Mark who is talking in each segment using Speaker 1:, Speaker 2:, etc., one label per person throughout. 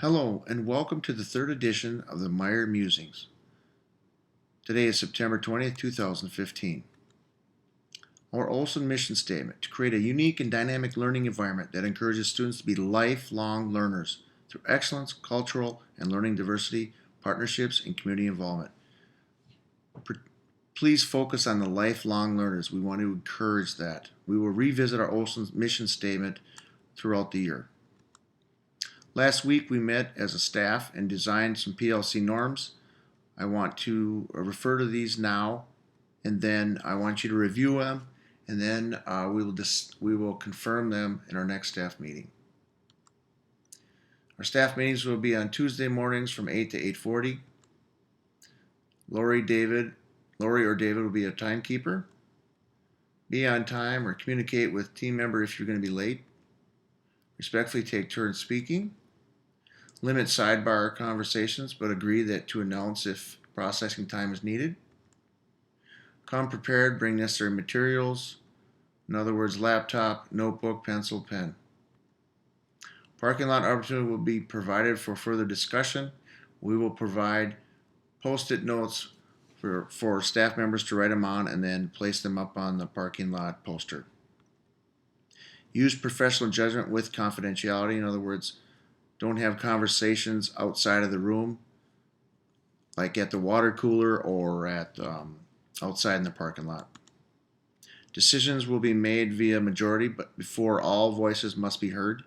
Speaker 1: Hello, and welcome to the third edition of the Meyer Musings. Today is September 20th, 2015. Our Olson mission statement: to create a unique and dynamic learning environment that encourages students to be lifelong learners through excellence, cultural and learning diversity, partnerships, and community involvement. Please focus on the lifelong learners. We want to encourage that. We will revisit our Olson mission statement throughout the year. Last week we met as a staff and designed some PLC norms. I want to refer to these now, and then I want you to review them, and then we will confirm them in our next staff meeting. Our staff meetings will be on Tuesday mornings from 8 to 8:40. Lori or David will be a timekeeper. Be on time or communicate with team member if you're going to be late. Respectfully take turns speaking. Limit sidebar conversations, but agree that to announce if processing time is needed. Come prepared, bring necessary materials. In other words, laptop, notebook, pencil, pen. Parking lot opportunity will be provided for further discussion. We will provide post-it notes for staff members to write them on and then place them up on the parking lot poster. Use professional judgment with confidentiality. In other words, don't have conversations outside of the room, like at the water cooler or at outside in the parking lot. Decisions will be made via majority, but before all voices must be heard.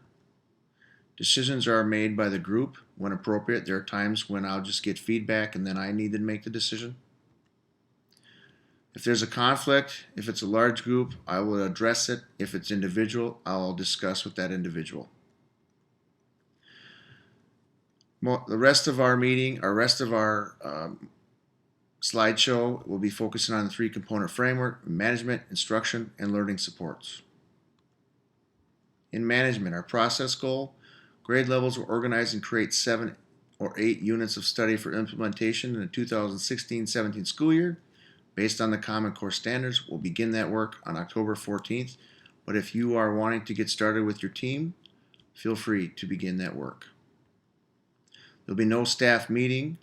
Speaker 1: Decisions are made by the group when appropriate. There are times when I'll just get feedback and then I need to make the decision. If there's a conflict, if it's a large group, I will address it. If it's individual, I'll discuss with that individual. The rest of our slideshow will be focusing on the three-component framework: management, instruction, and learning supports. In management, our process goal: grade levels will organize and create 7 or 8 units of study for implementation in the 2016-17 school year based on the Common Core standards. We'll begin that work on October 14th, but if you are wanting to get started with your team, feel free to begin that work. There'll be no staff meeting.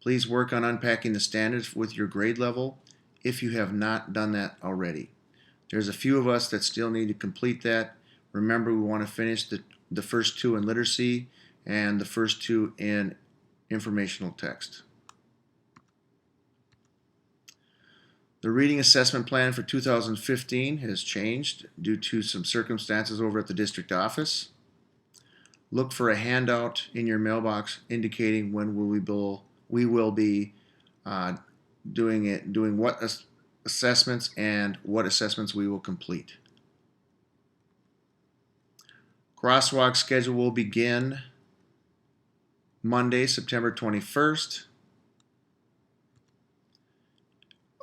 Speaker 1: Please work on unpacking the standards with your grade level if you have not done that already. There's a few of us that still need to complete that. Remember, we want to finish the first 2 in literacy and the first 2 in informational text. The reading assessment plan for 2015 has changed due to some circumstances over at the district office. Look for a handout in your mailbox indicating when we will be doing what assessments and what assessments we will complete. Crosswalk schedule will begin Monday, September 21st.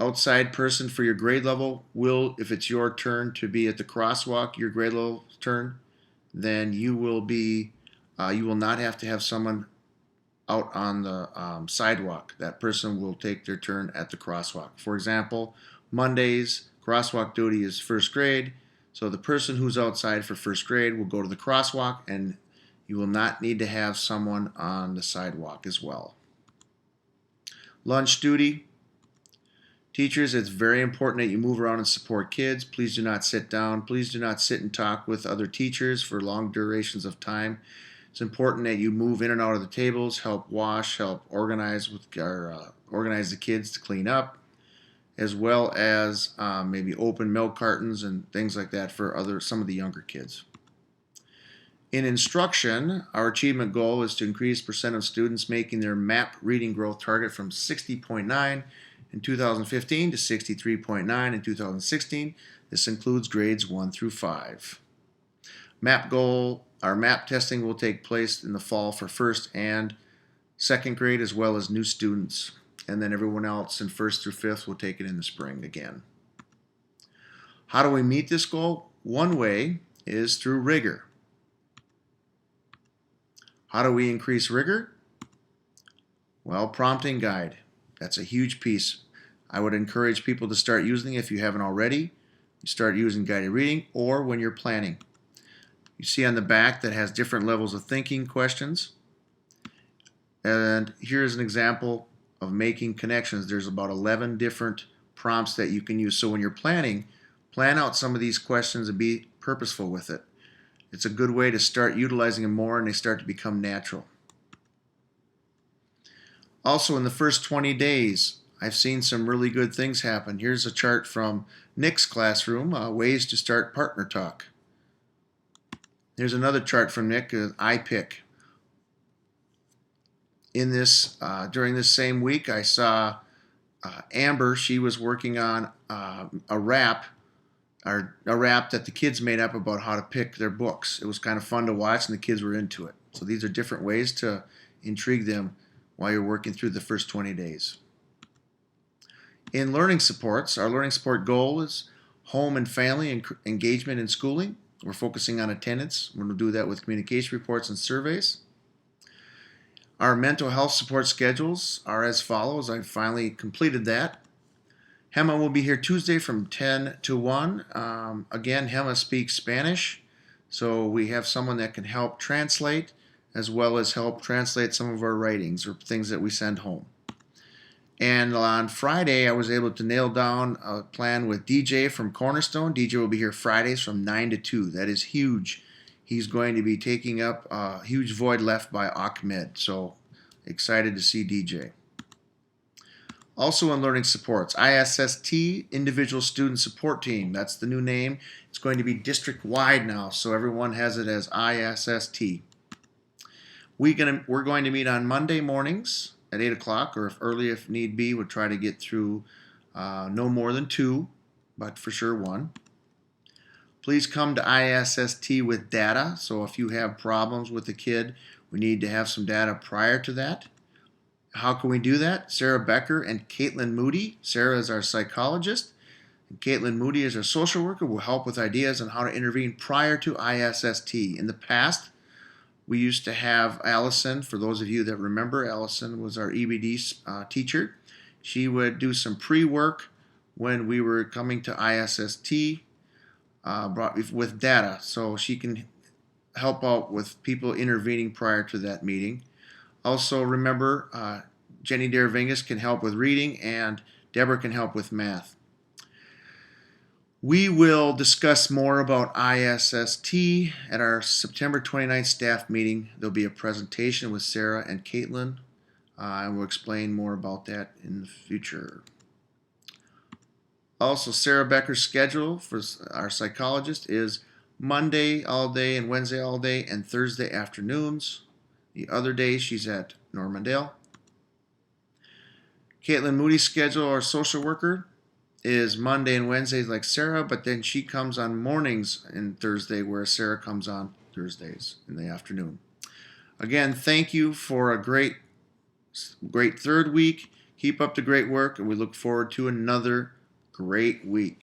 Speaker 1: Outside person for your grade level will, if it's your turn to be at the crosswalk, your grade level turn, then you will not have to have someone out on the sidewalk. That person will take their turn at the crosswalk. For example, Monday's crosswalk duty is first grade, so the person who's outside for first grade will go to the crosswalk, and you will not need to have someone on the sidewalk as well. Lunch duty. Teachers, it's very important that you move around and support kids. Please do not sit down. Please do not sit and talk with other teachers for long durations of time. It's important that you move in and out of the tables, help wash, help organize the kids to clean up, as well as maybe open milk cartons and things like that for some of the younger kids. In instruction, our achievement goal is to increase percent of students making their MAP reading growth target from 60.9 in 2015 to 63.9 in 2016. This includes grades 1 through 5. Our MAP testing will take place in the fall for first and second grade, as well as new students, and then everyone else in first through fifth will take it in the spring again. How do we meet this goal? One way is through rigor. How do we increase rigor? Well, prompting guide. That's a huge piece. I would encourage people to start using it if you haven't already. You start using guided reading, or when you're planning. You see on the back that has different levels of thinking questions. And here's an example of making connections. There's about 11 different prompts that you can use. So when you're planning, plan out some of these questions and be purposeful with it. It's a good way to start utilizing them more and they start to become natural. Also, in the first 20 days, I've seen some really good things happen. Here's a chart from Nick's classroom, ways to start partner talk. Here's another chart from Nick, iPick. In this, during this same week, I saw Amber. She was working on a rap that the kids made up about how to pick their books. It was kind of fun to watch, and the kids were into it. So these are different ways to intrigue them while you're working through the first 20 days. In learning supports, our learning support goal is home and family engagement in schooling. We're focusing on attendance. We're going to do that with communication reports and surveys. Our mental health support schedules are as follows. I finally completed that. Hema will be here Tuesday from 10 to 1. Again, Hema speaks Spanish, so we have someone that can help translate as well as help translate some of our writings or things that we send home. And on Friday, I was able to nail down a plan with DJ from Cornerstone. DJ will be here Fridays from 9 to 2. That is huge. He's going to be taking up a huge void left by Ahmed. So excited to see DJ. Also in learning supports, ISST, Individual Student Support Team. That's the new name. It's going to be district-wide now, so everyone has it as ISST. We're going to meet on Monday mornings at 8 o'clock, or if early if need be. We'll try to get through no more than 2, but for sure 1. Please come to ISST with data. So if you have problems with the kid, we need to have some data prior to that. How can we do that? Sarah Becker and Caitlin Moody. Sarah is our psychologist, and Caitlin Moody is our social worker. Will help with ideas on how to intervene prior to ISST. In the past, we used to have Allison. For those of you that remember, Allison was our EBD teacher. She would do some pre-work when we were coming to ISST with data, so she can help out with people intervening prior to that meeting. Also, remember, Jenny Deravingas can help with reading, and Deborah can help with math. We will discuss more about ISST at our September 29th staff meeting. There'll be a presentation with Sarah and Caitlin, and we'll explain more about that in the future. Also, Sarah Becker's schedule for our psychologist is Monday all day and Wednesday all day and Thursday afternoons. The other days she's at Normandale. Caitlin Moody's schedule, our social worker, is Monday and Wednesdays like Sarah, but then she comes on mornings and Thursday, whereas Sarah comes on Thursdays in the afternoon. Again, thank you for a great third week. Keep up the great work, and we look forward to another great week.